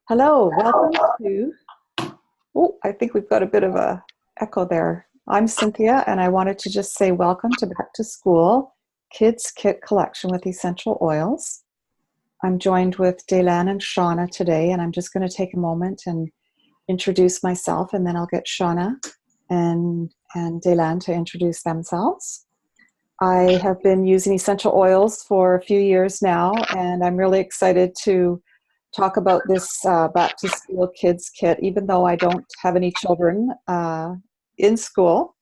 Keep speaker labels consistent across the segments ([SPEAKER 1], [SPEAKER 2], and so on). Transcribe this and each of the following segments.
[SPEAKER 1] Hello, welcome to, oh, I think we've got a bit of a echo there. I'm Cynthia, and I wanted to just say welcome to Back to School Kids Kit Collection with Essential Oils. I'm joined with Dailaan and Shawna today, and I'm just going to take a moment and introduce myself, and then I'll get Shawna and Dailaan to introduce themselves. I have been using essential oils for a few years now, and I'm really excited to talk about this back to school kids kit. Even though I don't have any children in school,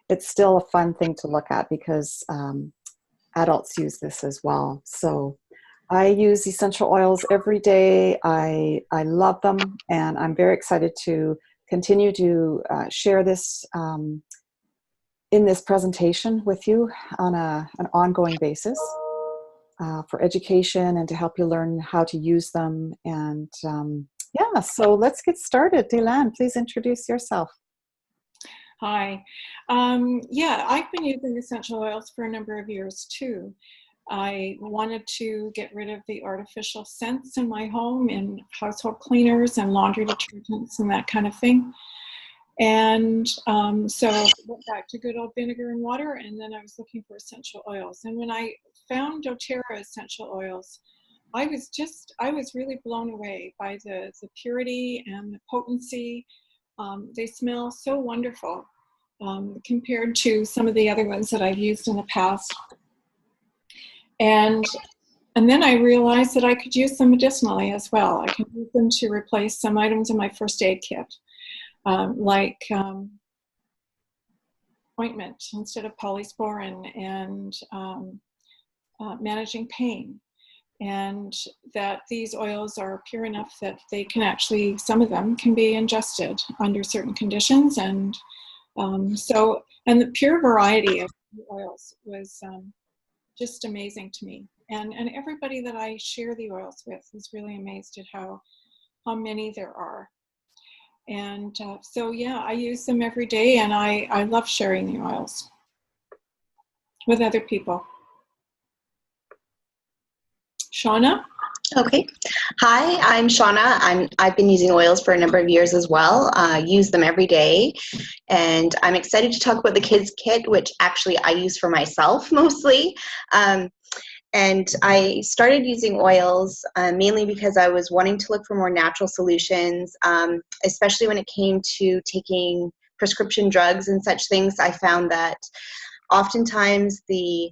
[SPEAKER 1] it's still a fun thing to look at because adults use this as well. So I use essential oils every day. I love them, and I'm very excited to continue to share this in this presentation with you on an ongoing basis. For education and to help you learn how to use them. And yeah, so let's get started. Dailaan, please introduce yourself.
[SPEAKER 2] Hi. Yeah, I've been using essential oils for a number of years too. I wanted to get rid of the artificial scents in my home in household cleaners and laundry detergents and that kind of thing. And so I went back to good old vinegar and water, and then I was looking for essential oils. And when I found doTERRA essential oils, I was really blown away by the purity and the potency. They smell so wonderful compared to some of the other ones that I've used in the past. And then I realized that I could use them medicinally as well. I can use them to replace some items in my first aid kit. Like ointment instead of polysporin, and managing pain, and that these oils are pure enough that they can actually, some of them can be ingested under certain conditions, and the pure variety of the oils was just amazing to me, and everybody that I share the oils with is really amazed at how many there are. And so, yeah, I use them every day, and I love sharing the oils with other people. Shawna?
[SPEAKER 3] Okay. Hi, I'm Shawna. I've been using oils for a number of years as well. Use them every day. And I'm excited to talk about the kids kit, which actually I use for myself mostly. And I started using oils mainly because I was wanting to look for more natural solutions, especially when it came to taking prescription drugs and such things. I found that oftentimes the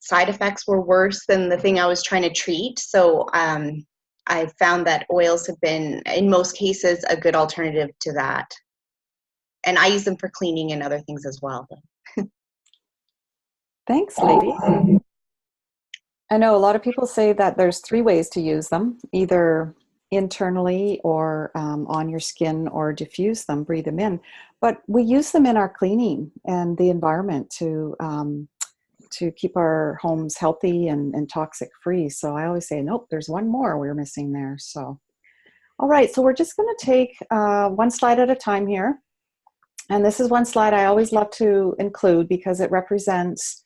[SPEAKER 3] side effects were worse than the thing I was trying to treat. So I found that oils have been, in most cases, a good alternative to that. And I use them for cleaning and other things as well.
[SPEAKER 1] Thanks, ladies. I know a lot of people say that there's three ways to use them, either internally or on your skin, or diffuse them, breathe them in. But we use them in our cleaning and the environment to keep our homes healthy and toxic free. So I always say, nope, there's one more we're missing there. So, all right, so we're just going to take one slide at a time here. And this is one slide I always love to include because it represents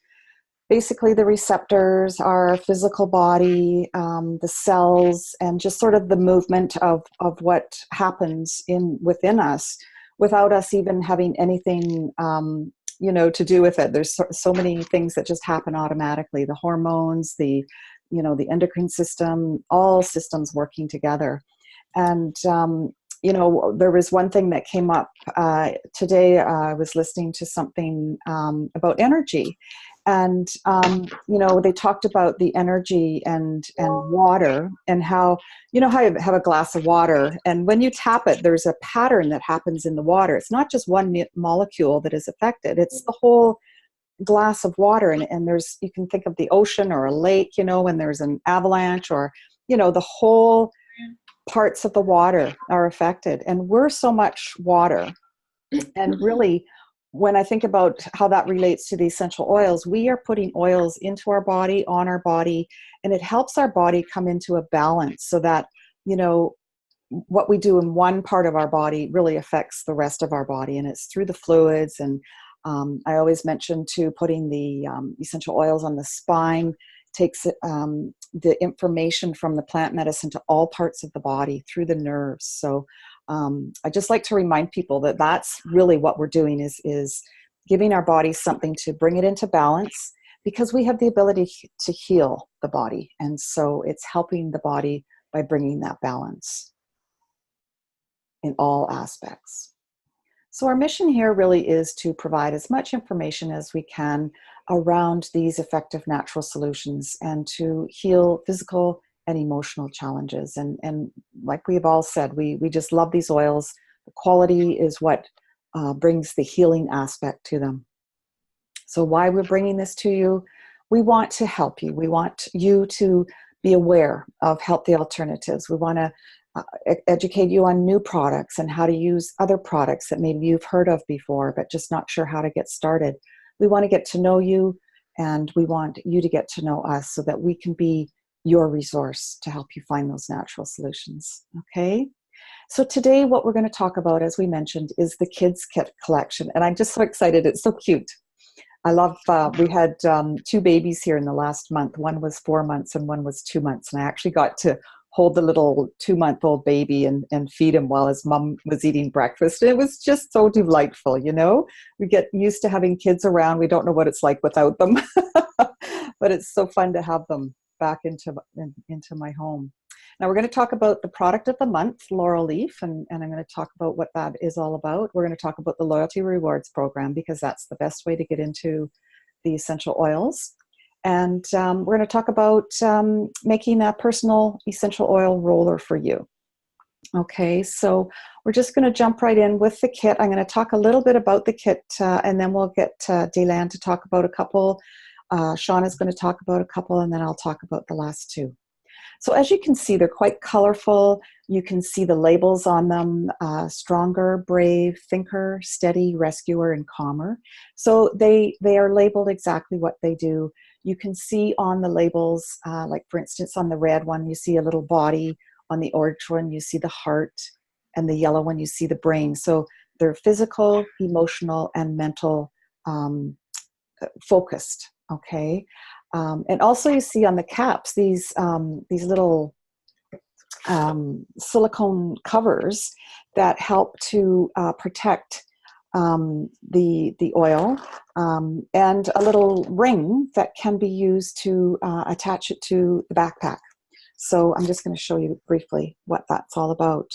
[SPEAKER 1] basically the receptors, our physical body, the cells, and just sort of the movement of what happens within us without us even having anything to do with it. There's so many things that just happen automatically. The hormones, the endocrine system, all systems working together. And there was one thing that came up today. I was listening to something about energy. And, they talked about the energy and water, and how you have a glass of water, and when you tap it, there's a pattern that happens in the water. It's not just one molecule that is affected. It's the whole glass of water. And you can think of the ocean or a lake, when there's an avalanche, or, the whole parts of the water are affected. And we're so much water. And really, when I think about how that relates to the essential oils, we are putting oils into our body, on our body, and it helps our body come into a balance so that, what we do in one part of our body really affects the rest of our body. And it's through the fluids. And I always mention too, putting the essential oils on the spine takes the information from the plant medicine to all parts of the body through the nerves. So I just like to remind people that that's really what we're doing is giving our bodies something to bring it into balance, because we have the ability to heal the body. And so it's helping the body by bringing that balance in all aspects. So our mission here really is to provide as much information as we can around these effective natural solutions and to heal physical and emotional challenges. And like we've all said, we just love these oils. The quality is what brings the healing aspect to them. So why we're bringing this to you, we want to help you. We want you to be aware of healthy alternatives. We want to educate you on new products and how to use other products that maybe you've heard of before, but just not sure how to get started. We want to get to know you, and we want you to get to know us so that we can be your resource to help you find those natural solutions. Okay? So today what we're going to talk about, as we mentioned, is the Kids Kit collection. And I'm just so excited. It's so cute. I love, we had 2 babies here in the last month. One was 4 months and one was 2 months. And I actually got to hold the little 2-month-old baby and feed him while his mom was eating breakfast. It was just so delightful, you know? We get used to having kids around. We don't know what it's like without them. But it's so fun to have them back into my home. Now we're going to talk about the product of the month, Laurel Leaf, and I'm going to talk about what that is all about. We're going to talk about the Loyalty Rewards program, because that's the best way to get into the essential oils. And we're going to talk about making a personal essential oil roller for you. Okay, so we're just going to jump right in with the kit. I'm going to talk a little bit about the kit, and then we'll get Dailaan to talk about a couple. Shawna's going to talk about a couple, and then I'll talk about the last 2. So as you can see, they're quite colorful. You can see the labels on them: stronger, brave, thinker, steady, rescuer, and calmer. So they are labeled exactly what they do. You can see on the labels, like for instance, on the red one, you see a little body. On the orange one, you see the heart. And the yellow one, you see the brain. So they're physical, emotional, and mental focused, okay? And also you see on the caps these little silicone covers that help to protect the oil, and a little ring that can be used to attach it to the backpack. So I'm just going to show you briefly what that's all about.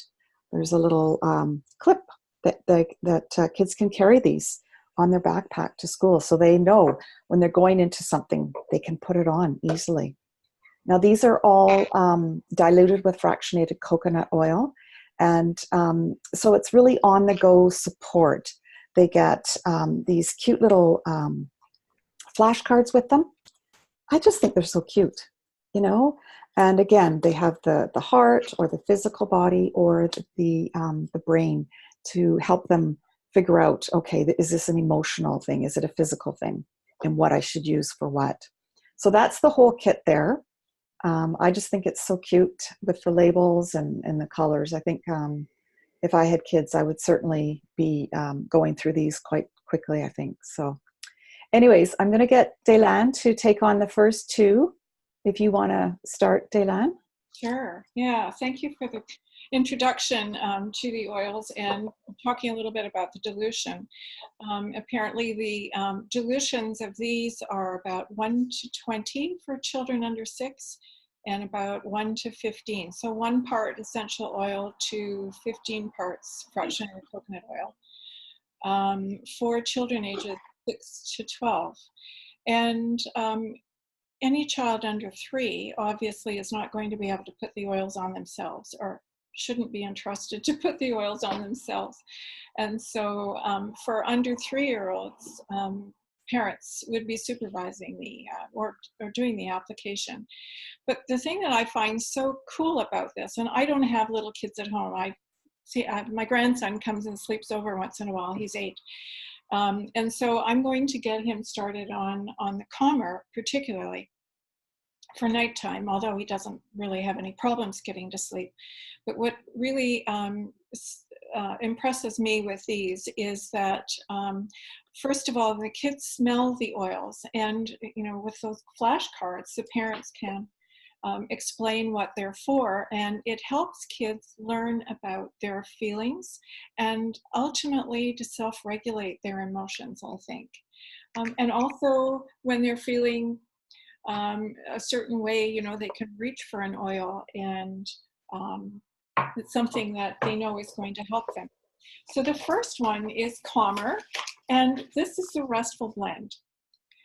[SPEAKER 1] There's a little clip that kids can carry these on their backpack to school, so they know when they're going into something, they can put it on easily. Now these are all diluted with fractionated coconut oil, and so it's really on-the-go support. They get these cute little flashcards with them. I just think they're so cute, you know? And again, they have the heart or the physical body or the brain to help them figure out, okay, is this an emotional thing? Is it a physical thing? And what I should use for what? So that's the whole kit there. I just think it's so cute with the labels and the colors. I think if I had kids, I would certainly be going through these quite quickly, I think. So anyways, I'm going to get Dailaan to take on the first 2. If you want to start, Dailaan.
[SPEAKER 2] Sure. Yeah. Thank you for the introduction to the oils and talking a little bit about the dilution. Apparently, the dilutions of these are about 1 to 20 for children under 6, and about 1 to 15. So 1 part essential oil to 15 parts fractionated coconut oil for children ages 6 to 12. And any child under 3 obviously is not going to be able to put the oils on themselves, or shouldn't be entrusted to put the oils on themselves. And so for under 3-year-olds, parents would be supervising the or doing the application. But the thing that I find so cool about this, and I don't have little kids at home. My grandson comes and sleeps over once in a while. He's 8. And so I'm going to get him started on the calmer, particularly for nighttime, although he doesn't really have any problems getting to sleep. But what really impresses me with these is that, first of all, the kids smell the oils, and with those flashcards, the parents can explain what they're for, and it helps kids learn about their feelings and ultimately to self-regulate their emotions, I think. And also when they're feeling a certain way, they can reach for an oil, and it's something that they know is going to help them. So the first one is Calmer, and this is the restful blend.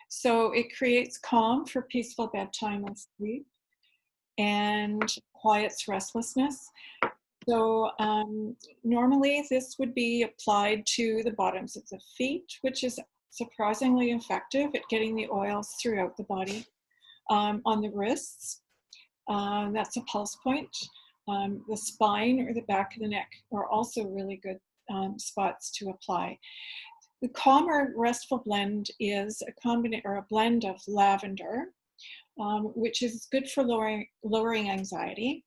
[SPEAKER 2] So it creates calm for peaceful bedtime and sleep, and quiets restlessness. So normally this would be applied to the bottoms of the feet, which is surprisingly effective at getting the oils throughout the body. On the wrists, that's a pulse point. The spine or the back of the neck are also really good spots to apply. The Calmer Restful Blend is a blend of lavender, which is good for lowering anxiety,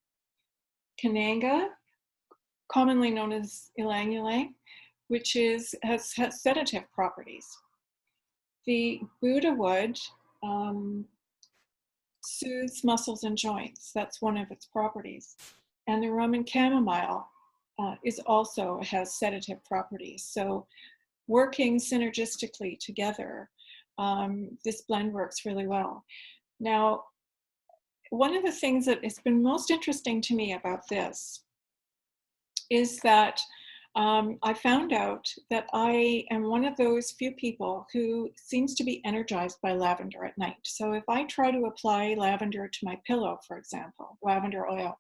[SPEAKER 2] Kananga, commonly known as ylang ylang, which has sedative properties. The Buddha wood soothes muscles and joints. That's one of its properties. And the Roman chamomile has sedative properties. So working synergistically together, this blend works really well. Now, one of the things that has been most interesting to me about this is that I found out that I am one of those few people who seems to be energized by lavender at night. So if I try to apply lavender to my pillow, for example, lavender oil,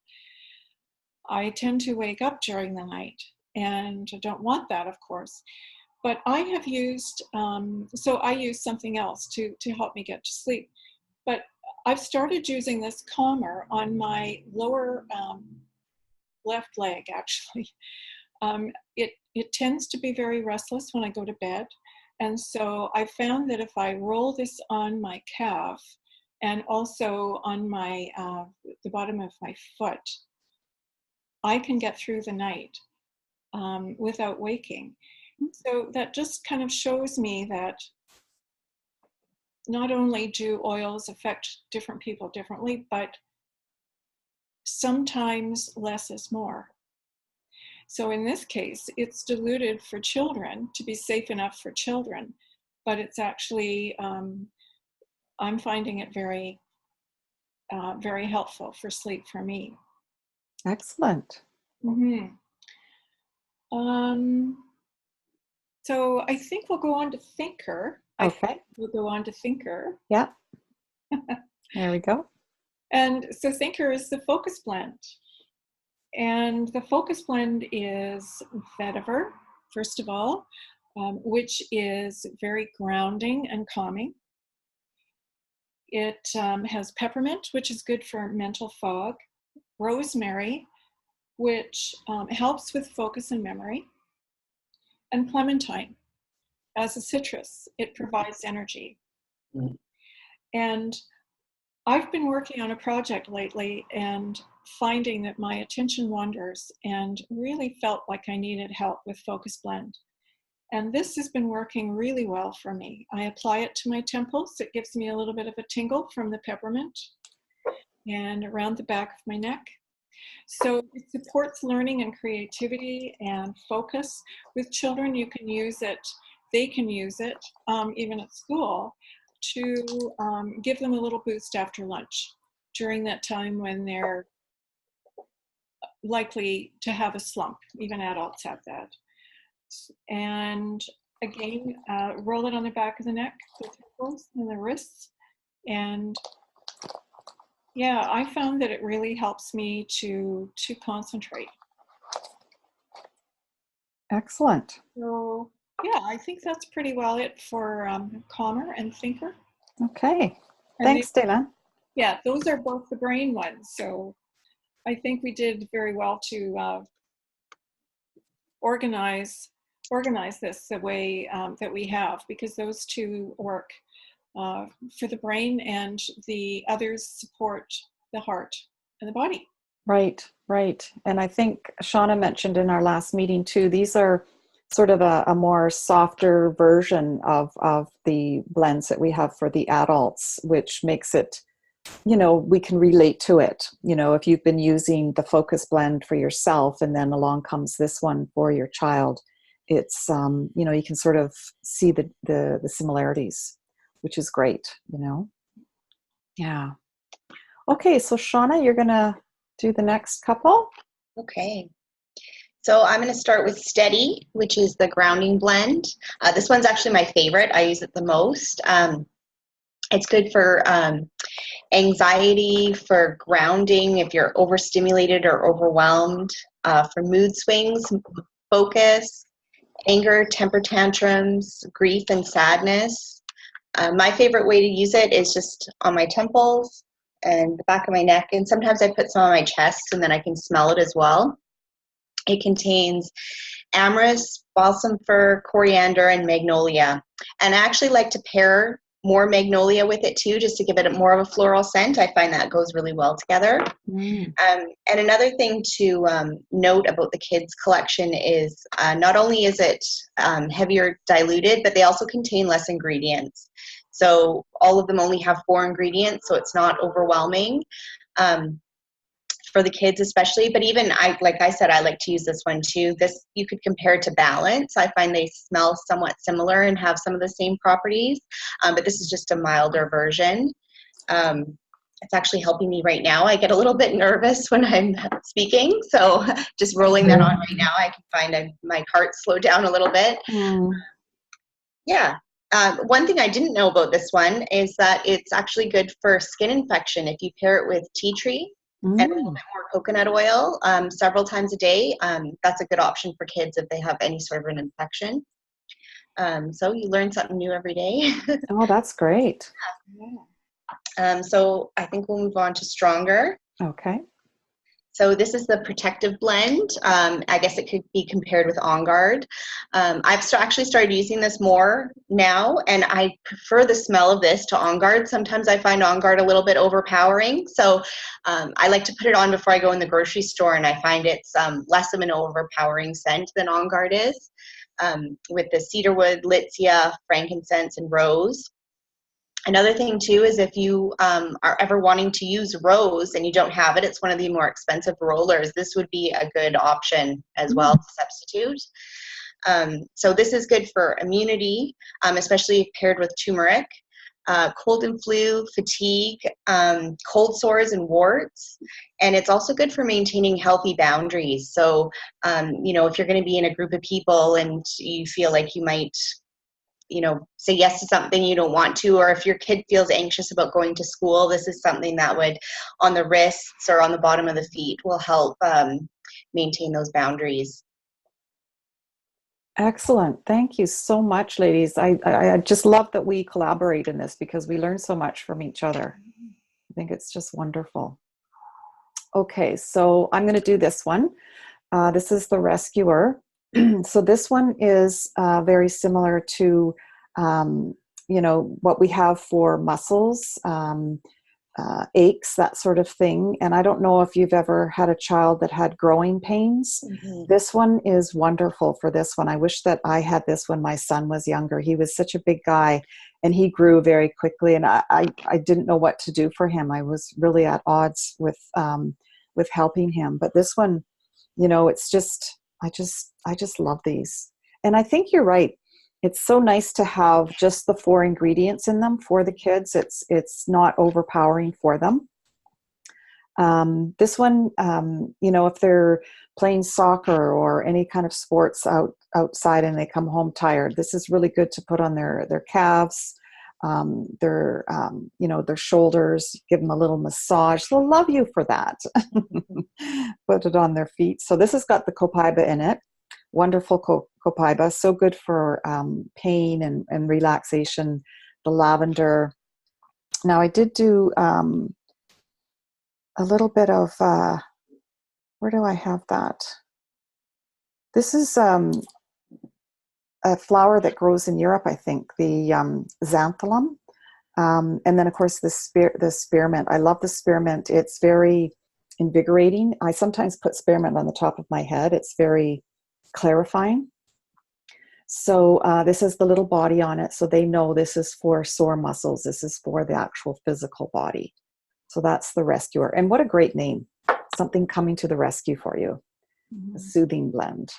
[SPEAKER 2] I tend to wake up during the night, and I don't want that, of course. But I have used, I use something else to help me get to sleep. But I've started using this Calmer on my lower left leg, actually. It tends to be very restless when I go to bed. And so I found that if I roll this on my calf and also on my the bottom of my foot, I can get through the night without waking. So that just kind of shows me that not only do oils affect different people differently, but sometimes less is more. So in this case, it's diluted for children to be safe enough for children, but it's actually, I'm finding it very, very helpful for sleep for me.
[SPEAKER 1] Excellent.
[SPEAKER 2] Mm-hmm. So I think we'll go on to Thinker.
[SPEAKER 1] Okay.
[SPEAKER 2] We'll go on to Thinker.
[SPEAKER 1] Yeah. There we go.
[SPEAKER 2] And so Thinker is the Focus Blend. And the Focus Blend is vetiver, first of all, which is very grounding and calming. It has peppermint, which is good for mental fog, rosemary, which helps with focus and memory, and clementine. As a citrus, it provides energy. Mm-hmm. And I've been working on a project lately and finding that my attention wanders, and really felt like I needed help with Focus Blend. And this has been working really well for me. I apply it to my temples. It gives me a little bit of a tingle from the peppermint, and around the back of my neck. So it supports learning and creativity and focus. With children, you can use it, they can use it, even at school, to give them a little boost after lunch during that time when they're likely to have a slump. Even adults have that. And again, roll it on the back of the neck, the temples and the wrists. And yeah, I found that it really helps me to concentrate.
[SPEAKER 1] Excellent.
[SPEAKER 2] So yeah, I think that's pretty well it for Calmer and Thinker.
[SPEAKER 1] Okay. Thanks, Dailaan.
[SPEAKER 2] Yeah, those are both the brain ones. So I think we did very well to organize this the way that we have, because those two work for the brain, and the others support the heart and the body.
[SPEAKER 1] Right, right. And I think Shawna mentioned in our last meeting too, these are sort of a more softer version of the blends that we have for the adults, which makes it, we can relate to it. If you've been using the Focus blend for yourself and then along comes this one for your child, it's, you can sort of see the similarities, which is great. Yeah. Okay, so Shawna, you're going to do the next couple.
[SPEAKER 3] Okay. So I'm going to start with Steady, which is the grounding blend. This one's actually my favorite. I use it the most. It's good for anxiety, for grounding if you're overstimulated or overwhelmed, for mood swings, focus, anger, temper tantrums, grief, and sadness. My favorite way to use it is just on my temples and the back of my neck, and sometimes I put some on my chest and then I can smell it as well. It contains amyris, balsam fir, coriander, and magnolia. And I actually like to pair more magnolia with it too, just to give it more of a floral scent. I find that goes really well together. And another thing to note about the kids collection is not only is it heavier diluted, but they also contain less ingredients. So all of them only have 4 ingredients, so it's not overwhelming. For the kids especially, but even like I said, I like to use this one too. This you could compare to Balance. I find they smell somewhat similar and have some of the same properties, but this is just a milder version. It's actually helping me right now. I get a little bit nervous when I'm speaking, so just rolling that on right now, I can find my heart slowed down a little bit. Yeah. One thing I didn't know about this one is that it's actually good for skin infection if you pair it with tea tree and a little bit more coconut oil several times a day. That's a good option for kids if they have any sort of an infection. So you learn something new every day.
[SPEAKER 1] Oh, that's great.
[SPEAKER 3] So I think we'll move on to Stronger.
[SPEAKER 1] Okay.
[SPEAKER 3] So this is the protective blend. I guess it could be compared with On Guard. I've actually started using this more now, and I prefer the smell of this to On Guard. Sometimes I find On Guard a little bit overpowering, so I like to put it on before I go in the grocery store, and I find it's less of an overpowering scent than On Guard is, with the cedarwood, litsea, frankincense, and rose. Another thing too is if you are ever wanting to use rose and you don't have it, it's one of the more expensive rollers. This would be a good option as well to substitute. So this is good for immunity, especially paired with turmeric, cold and flu, fatigue, cold sores and warts. And it's also good for maintaining healthy boundaries. So, if you're going to be in a group of people and you feel like you might say yes to something you don't want to, or if your kid feels anxious about going to school, this is something that would, on the wrists or on the bottom of the feet, will help maintain those boundaries.
[SPEAKER 1] Excellent. Thank you so much, ladies. I just love that we collaborate in this because we learn so much from each other. I think it's just wonderful. Okay, so I'm going to do this one. This is the Rescuer. So this one is very similar to, what we have for muscles, aches, that sort of thing. And I don't know if you've ever had a child that had growing pains. This one is wonderful for this one. I wish that I had this when my son was younger. He was such a big guy and he grew very quickly, and I didn't know what to do for him. I was really at odds with helping him. But this one, it's just, I just love these. And I think you're right. It's so nice to have just the 4 ingredients in them for the kids. It's not overpowering for them. This one, if they're playing soccer or any kind of sports outside and they come home tired, this is really good to put on their calves, their shoulders, give them a little massage. They'll love you for that. Put it on their feet. So this has got the copaiba in it. Wonderful copaiba. So good for pain and relaxation. The lavender. Now I did do a little bit of, where do I have that? This is a flower that grows in Europe, I think, the xanthalum. And then, of course, the spearmint. I love the spearmint. It's very invigorating. I sometimes put spearmint on the top of my head. It's very clarifying. So this is the little body on it, so they know this is for sore muscles. This is for the actual physical body. So that's the rescuer. And what a great name. Something coming to the rescue for you. A soothing blend.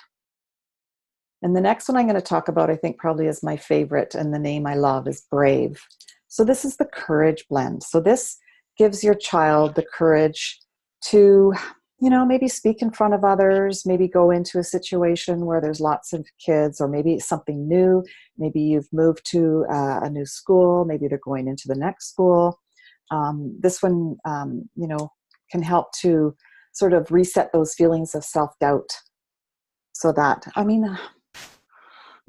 [SPEAKER 1] And the next one I'm going to talk about, I think probably is my favorite, and the name I love is Brave. So this is the courage blend. So this gives your child the courage to, you know, maybe speak in front of others, maybe go into a situation where there's lots of kids, or maybe it's something new. Maybe you've moved to a new school. Maybe they're going into the next school. This one, you know, can help to sort of reset those feelings of self-doubt. So that, I mean,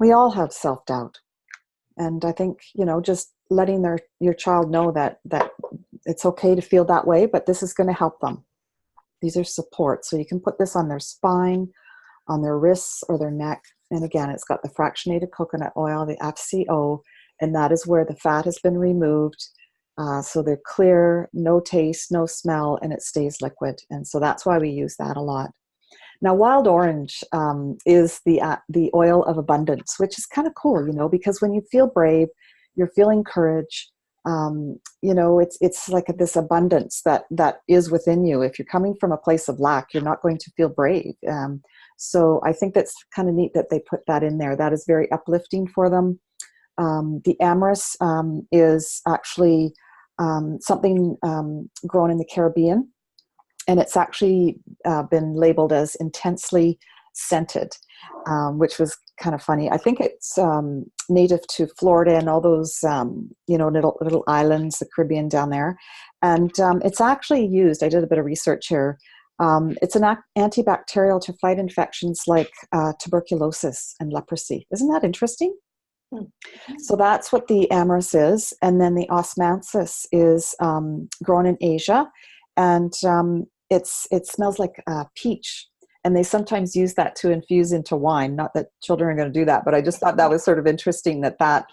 [SPEAKER 1] we all have self-doubt. And I think, you know, just letting your child know that it's okay to feel that way, but this is going to help them. These are supports. So you can put this on their spine, on their wrists or their neck. And again, it's got the fractionated coconut oil, the FCO, and that is where the fat has been removed. So they're clear, no taste, no smell, and it stays liquid. And so that's why we use that a lot. Now, wild orange is the oil of abundance, which is kind of cool, you know, because when you feel brave, you're feeling courage. You know, it's like this abundance that is within you. If you're coming from a place of lack, you're not going to feel brave. So I think that's kind of neat that they put that in there. That is very uplifting for them. The amyris is actually something grown in the Caribbean, and it's actually been labeled as intensely scented, which was kind of funny. I think it's native to Florida and all those, you know, little islands, the Caribbean down there. And it's actually used, I did a bit of research here, it's an antibacterial to fight infections like tuberculosis and leprosy. Isn't that interesting? So that's what the amyris is. And then the osmanthus is grown in Asia, and it smells like peach. And they sometimes use that to infuse into wine. Not that children are going to do that, but I just thought that was sort of interesting that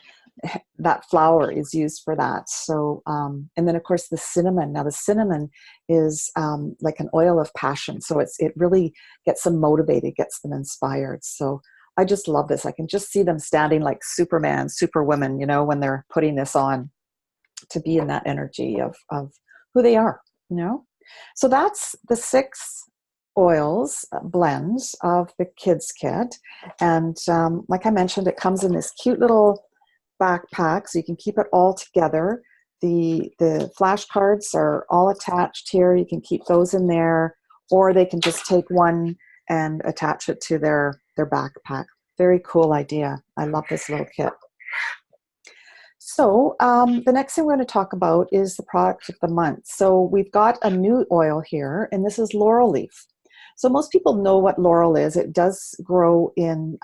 [SPEAKER 1] flower is used for that. So, and then of course the cinnamon. Now the cinnamon is like an oil of passion. So it really gets them motivated, gets them inspired. So I just love this. I can just see them standing like Superman, Superwoman, you know, when they're putting this on, to be in that energy of who they are, you know. So that's the 6 oils, blends of the kids kit. And like I mentioned, it comes in this cute little backpack, so you can keep it all together. The flashcards are all attached here. You can keep those in there, or they can just take one and attach it to their backpack. Very cool idea. I love this little kit. So the next thing we're going to talk about is the product of the month. So we've got a new oil here, and this is laurel leaf. So most people know what laurel is. It does grow in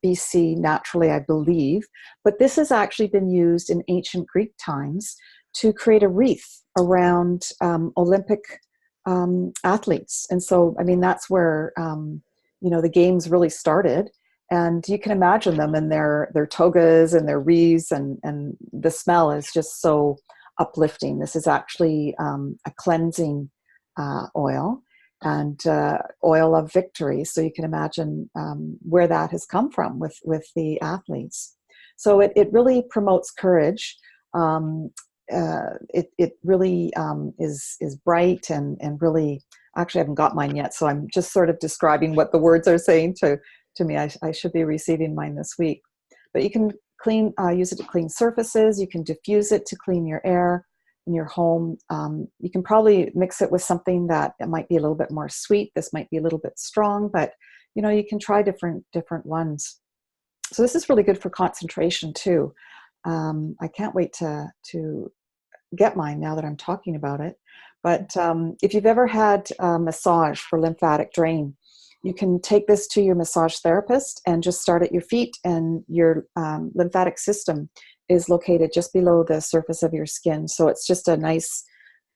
[SPEAKER 1] BC naturally, I believe, but this has actually been used in ancient Greek times to create a wreath around Olympic athletes. And so, I mean, that's where, you know, the games really started. And you can imagine them in their togas and their wreaths, and the smell is just so uplifting. This is actually a cleansing oil, and oil of victory. So you can imagine where that has come from with the athletes. So it really promotes courage. It really is bright and really, actually I haven't got mine yet, so I'm just sort of describing what the words are saying to me. I should be receiving mine this week. But you can use it to clean surfaces. You can diffuse it to clean your air in your home. You can probably mix it with something that might be a little bit more sweet. This might be a little bit strong, but you know, you can try different ones. So this is really good for concentration too. I can't wait to get mine now that I'm talking about it. But if you've ever had a massage for lymphatic drain, you can take this to your massage therapist and just start at your feet, and your lymphatic system is located just below the surface of your skin. So it's just a nice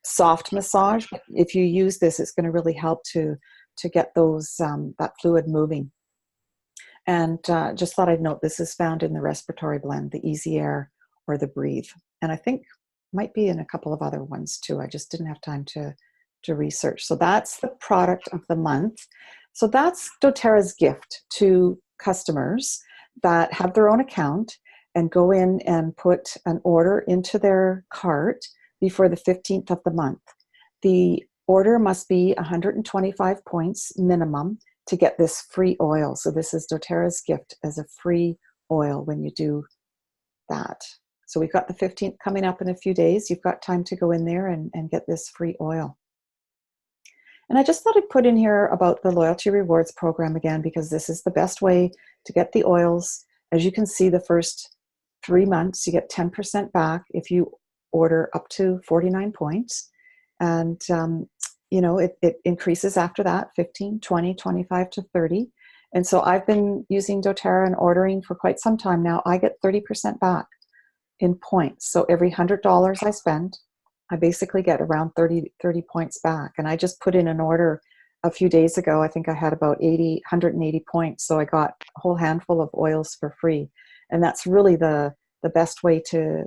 [SPEAKER 1] soft massage. If you use this, it's going to really help to get those that fluid moving. And just thought I'd note, this is found in the respiratory blend, the Easy Air or the Breathe. And I think might be in a couple of other ones too. I just didn't have time to to research. So that's the product of the month. So that's doTERRA's gift to customers that have their own account and go in and put an order into their cart before the 15th of the month. The order must be 125 points minimum to get this free oil. So this is doTERRA's gift as a free oil when you do that. So we've got the 15th coming up in a few days. You've got time to go in there and get this free oil. And I just thought I'd put in here about the loyalty rewards program again, because this is the best way to get the oils. As you can see, the first 3 months, you get 10% back if you order up to 49 points. And, you know, it increases after that, 15, 20, 25 to 30. And so I've been using doTERRA and ordering for quite some time now. I get 30% back in points. So every $100 I spend, I basically get around 30 points back. And I just put in an order a few days ago. I think I had about 180 points. So I got a whole handful of oils for free. And that's really the best way to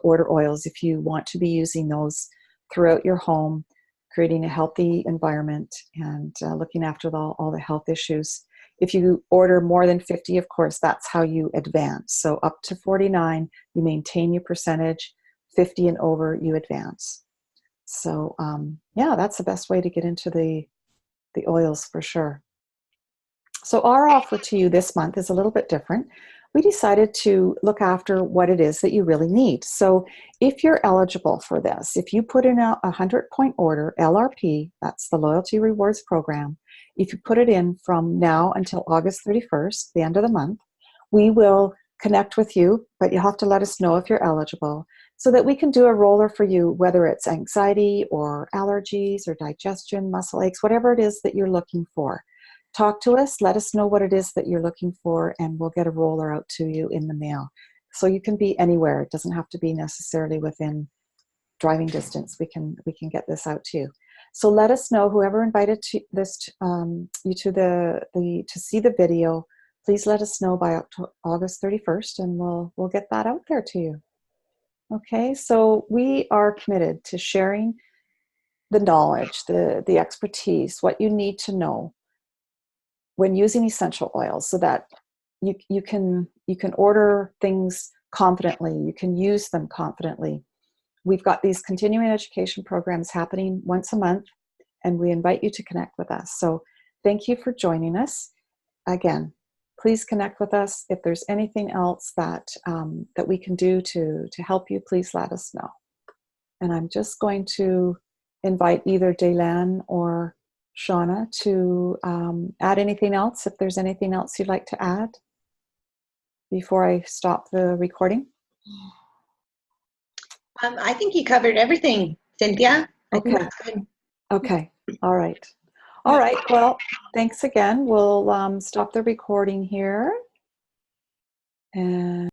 [SPEAKER 1] order oils if you want to be using those throughout your home, creating a healthy environment and looking after all the health issues. If you order more than 50, of course, that's how you advance. So up to 49, you maintain your percentage. 50 and over, you advance. So yeah, that's the best way to get into the oils for sure. So our offer to you this month is a little bit different. We decided to look after what it is that you really need. So if you're eligible for this, if you put in a 100-point order, LRP, that's the Loyalty Rewards Program, if you put it in from now until August 31st, the end of the month, we will connect with you, but you'll have to let us know if you're eligible so that we can do a roller for you, whether it's anxiety or allergies or digestion, muscle aches, whatever it is that you're looking for. Talk to us, let us know what it is that you're looking for, and we'll get a roller out to you in the mail. So you can be anywhere. It doesn't have to be necessarily within driving distance. We can get this out to you. So let us know, whoever invited you to see the video, please let us know by August 31st, and we'll get that out there to you. Okay, so we are committed to sharing the knowledge, the expertise, what you need to know when using essential oils, so that you can order things confidently, you can use them confidently. We've got these continuing education programs happening once a month, and we invite you to connect with us. So thank you for joining us. Again, please connect with us. If there's anything else that we can do to help you, please let us know. And I'm just going to invite either Dailaan or Shawna to add anything else, if there's anything else you'd like to add before I stop the recording.
[SPEAKER 3] I think you covered everything, Cynthia. I think
[SPEAKER 1] Okay.
[SPEAKER 3] that's good.
[SPEAKER 1] Okay. All right. All right. Well, thanks again. We'll stop the recording here. And